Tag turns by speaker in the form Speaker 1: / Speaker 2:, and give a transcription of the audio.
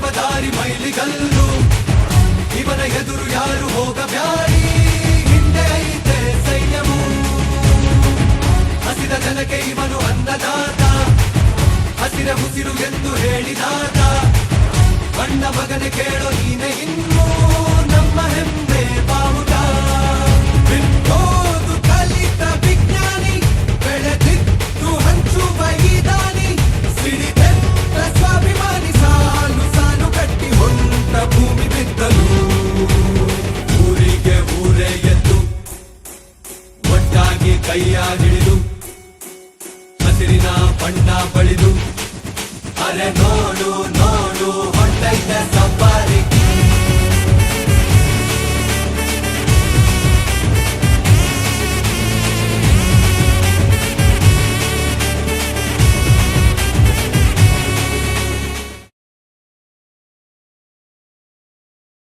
Speaker 1: ಜವಾಬ್ದಾರಿ ಮೈಲಿಗಲ್ಲು ಇವನ ಎದುರು ಯಾರು ಹೋಗಬ್ಯಾಡಿ ಹಿಂದೆ ಐತೆ ಸೈನ್ಯವು ಹಸಿದ ಜನಕ್ಕೆ ಇವನು ಅನ್ನದಾತ ಹಸಿರ ಉಸಿರು ಎಂದು ಹೇಳಿದಾತ ಬಣ್ಣ ಮಗನೆ ಕೇಳೋ ನೀನೆ